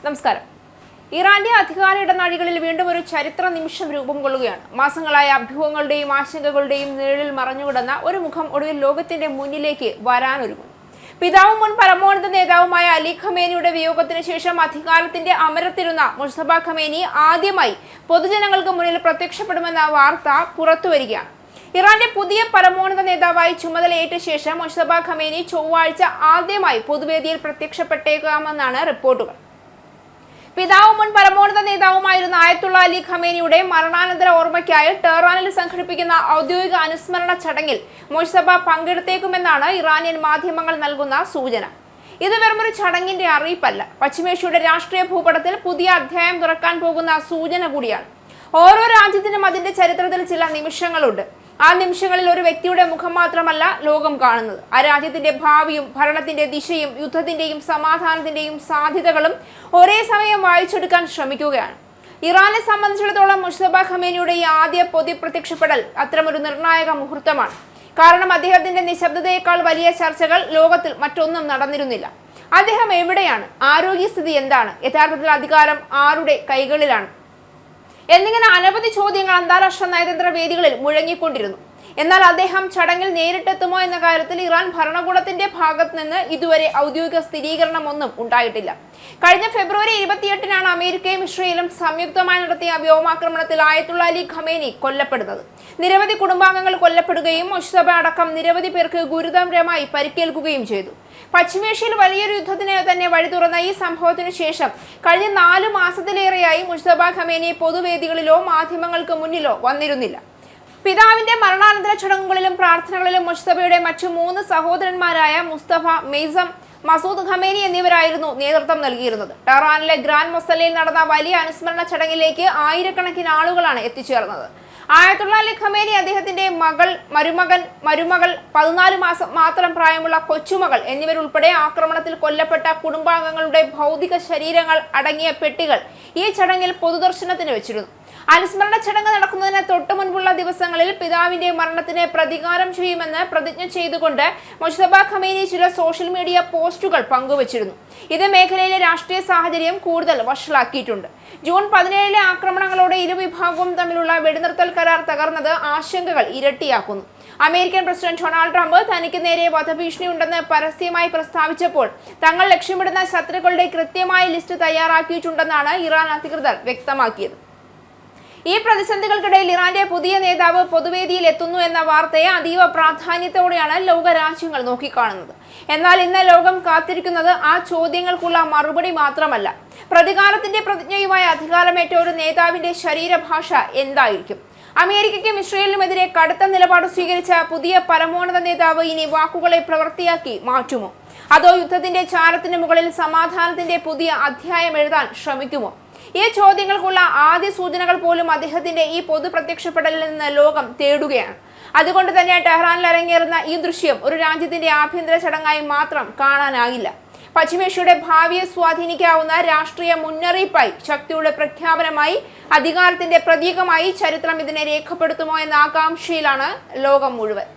നമസ്കാരം. ഇറാന്റെ അധികാര ഇടനാഴികളിൽ വീണ്ടും ഒരു ചരിത്ര നിമിഷം രൂപം കൊള്ളുകയാണ്. മാസങ്ങളായ അഭ്യൂഹങ്ങളുടെയും ആശങ്കകളുടെയും നിഴലിൽ മറഞ്ഞുകിടന്ന ഒരു മുഖം ഒടുവിൽ ലോകത്തിന്റെ മുന്നിലേക്ക് വരാനൊരുങ്ങും. പിതാവും മുൻ പരമോന്നത നേതാവുമായ അലി ഖമേനിയുടെ വിയോഗത്തിന് ശേഷം അധികാരത്തിന്റെ അമരത്തിരുന്ന മുജ്തബ ഖമേനി ആദ്യമായി പൊതുജനങ്ങൾക്ക് മുന്നിൽ പ്രത്യക്ഷപ്പെടുമെന്ന വാർത്ത പുറത്തുവരികയാണ്. ഇറാന്റെ പുതിയ പരമോന്നത നേതാവായി ചുമതലയേറ്റ ശേഷം മുജ്തബ ഖമേനി ചൊവ്വാഴ്ച ആദ്യമായി പൊതുവേദിയിൽ പ്രത്യക്ഷപ്പെട്ടേക്കാമെന്നാണ് റിപ്പോർട്ടുകൾ. പിതാവും മുൻ പരമോന്നത നേതാവുമായിരുന്ന ആയത്തുള്ള അലി ഖമേനിയുടെ മരണാനന്തര ഓർമ്മയ്ക്കായി ടെഹ്റാനിൽ സംഘടിപ്പിക്കുന്ന ഔദ്യോഗിക അനുസ്മരണ ചടങ്ങിൽ മുജ്തബ പങ്കെടുത്തേക്കുമെന്നാണ് ഇറാനിയൻ മാധ്യമങ്ങൾ നൽകുന്ന സൂചന. ഇത് വെറുമൊരു ചടങ്ങിന്റെ അറിയിപ്പല്ല, പശ്ചിമേഷ്യയുടെ രാഷ്ട്രീയ ഭൂപടത്തിൽ പുതിയ അധ്യായം തുറക്കാൻ പോകുന്ന സൂചന കൂടിയാണ്. ഓരോ രാജ്യത്തിനും അതിന്റെ ചരിത്രത്തിൽ ചില നിമിഷങ്ങളുണ്ട്. ആ നിമിഷങ്ങളിൽ ഒരു വ്യക്തിയുടെ മുഖം മാത്രമല്ല ലോകം കാണുന്നത്. ആ രാജ്യത്തിന്റെ ഭാവിയും ഭരണത്തിന്റെ ദിശയും യുദ്ധത്തിന്റെയും സമാധാനത്തിന്റെയും സാധ്യതകളും ഒരേ സമയം വായിച്ചെടുക്കാൻ ശ്രമിക്കുകയാണ്. ഇറാനെ സംബന്ധിച്ചിടത്തോളം മുജ്തബ ഖമേനിയുടെ ഈ ആദ്യ പൊതുപ്രത്യക്ഷപ്പെടൽ അത്തരമൊരു നിർണായക മുഹൂർത്തമാണ്. കാരണം അദ്ദേഹത്തിന്റെ നിശബ്ദതയേക്കാൾ വലിയ ചർച്ചകൾ ലോകത്തിൽ മറ്റൊന്നും നടന്നിരുന്നില്ല. അദ്ദേഹം എവിടെയാണ്? ആരോഗ്യസ്ഥിതി എന്താണ്? യഥാർത്ഥത്തിൽ അധികാരം ആരുടെ കൈകളിലാണ്? എന്നിങ്ങനെ അനവധി ചോദ്യങ്ങൾ അന്താരാഷ്ട്ര നയതന്ത്ര വേദികളിൽ മുഴങ്ങിക്കൊണ്ടിരുന്നു. എന്നാൽ അദ്ദേഹം ചടങ്ങിൽ നേരിട്ടെത്തുമോ എന്ന കാര്യത്തിൽ ഇറാൻ ഭരണകൂടത്തിന്റെ ഭാഗത്ത് നിന്ന് ഇതുവരെ ഔദ്യോഗിക സ്ഥിരീകരണമൊന്നും ഉണ്ടായിട്ടില്ല. കഴിഞ്ഞ ഫെബ്രുവരി 28-നാണ് അമേരിക്കയും ഇസ്രയേലും സംയുക്തമായി നടത്തിയ വ്യോമാക്രമണത്തിൽ ആയത്തുള്ള അലി ഖമേനി കൊല്ലപ്പെടുന്നത്. നിരവധി കുടുംബാംഗങ്ങൾ കൊല്ലപ്പെടുകയും മുജ്തബ അടക്കം നിരവധി പേർക്ക് ഗുരുതരമായി പരിക്കേൽക്കുകയും ചെയ്തു. പശ്ചിമേഷ്യയിൽ വലിയൊരു യുദ്ധത്തിന് തന്നെ വഴി തുറന്ന ഈ സംഭവത്തിനു ശേഷം കഴിഞ്ഞ 4 മാസത്തിലേറെയായി മുജ്തബ ഖമേനി പൊതുവേദികളിലോ മാധ്യമങ്ങൾക്ക് മുന്നിലോ വന്നിരുന്നില്ല. പിതാവിന്റെ മരണാനന്തര ചടങ്ങുകളിലും പ്രാർത്ഥനകളിലും മുജ്തബയുടെ മറ്റു 3 സഹോദരന്മാരായ മുസ്തഫ, മെയ്സം, മസൂദ് ഖമേനി എന്നിവരായിരുന്നു നേതൃത്വം നൽകിയിരുന്നത്. ടെഹ്റാനിലെ ഗ്രാൻഡ് മൊസല്ലയിൽ നടന്ന വലിയ അനുസ്മരണ ചടങ്ങിലേക്ക് ആയിരക്കണക്കിന് ആളുകളാണ് എത്തിച്ചേർന്നത്. ആയത്തുള്ള അലി ഖമേനി, അദ്ദേഹത്തിന്റെ മകൾ, മരുമകൾ, 14 മാസം മാത്രം പ്രായമുള്ള കൊച്ചുമകൾ എന്നിവരുൾപ്പെടെ ആക്രമണത്തിൽ കൊല്ലപ്പെട്ട കുടുംബാംഗങ്ങളുടെ ഭൗതിക ശരീരങ്ങൾ അടങ്ങിയ പെട്ടികൾ ഈ ചടങ്ങിൽ പൊതുദർശനത്തിന് വെച്ചിരുന്നു. അനുസ്മരണ ചടങ്ങ് നടക്കുന്നതിന് തൊട്ടു മുൻപുള്ള ദിവസങ്ങളിൽ പിതാവിന്റെ മരണത്തിന് പ്രതികാരം ചെയ്യുമെന്ന് പ്രതിജ്ഞ ചെയ്തുകൊണ്ട് മുജ്തബ ഖമേനി ചില സോഷ്യൽ മീഡിയ പോസ്റ്റുകൾ പങ്കുവച്ചിരുന്നു. ഇത് മേഖലയിലെ രാഷ്ട്രീയ സാഹചര്യം കൂടുതൽ വഷളാക്കിയിട്ടുണ്ട്. ജൂൺ 17 ആക്രമണങ്ങളോടെ ഇരുവിഭാഗവും തമ്മിലുള്ള വെടിനിർത്തൽ കരാർ തകർന്നത് ആശങ്കകൾ ഇരട്ടിയാക്കുന്നു. അമേരിക്കൻ പ്രസിഡന്റ് ഡൊണാൾഡ് ട്രംപ് തനിക്ക് നേരെ വധഭീഷണിയുണ്ടെന്ന് പരസ്യമായി പ്രസ്താവിച്ചപ്പോൾ തങ്ങൾ ലക്ഷ്യമിടുന്ന ശത്രുക്കളുടെ കൃത്യമായ ലിസ്റ്റ് തയ്യാറാക്കിയിട്ടുണ്ടെന്നാണ് ഇറാൻ അധികൃതർ വ്യക്തമാക്കിയത്. ഈ പ്രതിസന്ധികൾക്കിടയിൽ ഇറാന്റെ പുതിയ നേതാവ് പൊതുവേദിയിൽ എത്തുന്നു എന്ന വാർത്തയെ അതീവ പ്രാധാന്യത്തോടെയാണ് ലോകരാജ്യങ്ങൾ നോക്കിക്കാണുന്നത്. എന്നാൽ ഇന്ന് ലോകം കാത്തിരിക്കുന്നത് ആ ചോദ്യങ്ങൾക്കുള്ള മറുപടി മാത്രമല്ല, പ്രതികാരത്തിന്റെ പ്രതിജ്ഞയുമായി അധികാരമേറ്റ ഒരു നേതാവിന്റെ ശരീരഭാഷ എന്തായിരിക്കും? അമേരിക്കയ്ക്കും ഇസ്രയേലിനുമെതിരെ കടുത്ത നിലപാട് സ്വീകരിച്ച പുതിയ പരമോന്നത നേതാവ് ഇനി വാക്കുകളെ പ്രവൃത്തിയാക്കി മാറ്റുമോ? അതോ യുദ്ധത്തിന്റെ ചാരത്തിന് മുകളിൽ സമാധാനത്തിന്റെ പുതിയ അധ്യായം എഴുതാൻ ശ്രമിക്കുമോ? ഈ ചോദ്യങ്ങൾക്കുള്ള ആദ്യ സൂചനകൾ പോലും അദ്ദേഹത്തിന്റെ ഈ പൊതുപ്രത്യക്ഷപ്പെടലിൽ നിന്ന് ലോകം തേടുകയാണ്. അതുകൊണ്ട് തന്നെ ടെഹ്റാനിൽ അരങ്ങേറുന്ന ഈ ദൃശ്യം ഒരു രാജ്യത്തിന്റെ ആഭ്യന്തര ചടങ്ങായി മാത്രം കാണാനാകില്ല. പശ്ചിമേഷ്യയുടെ ഭാവിയെ സ്വാധീനിക്കാവുന്ന രാഷ്ട്രീയ മുന്നറിയിപ്പായി, ശക്തിയുടെ പ്രഖ്യാപനമായി, അധികാരത്തിന്റെ പ്രതീകമായി ചരിത്രം ഇതിനെ രേഖപ്പെടുത്തുമോ എന്ന ആകാംക്ഷയിലാണ് ലോകം മുഴുവൻ.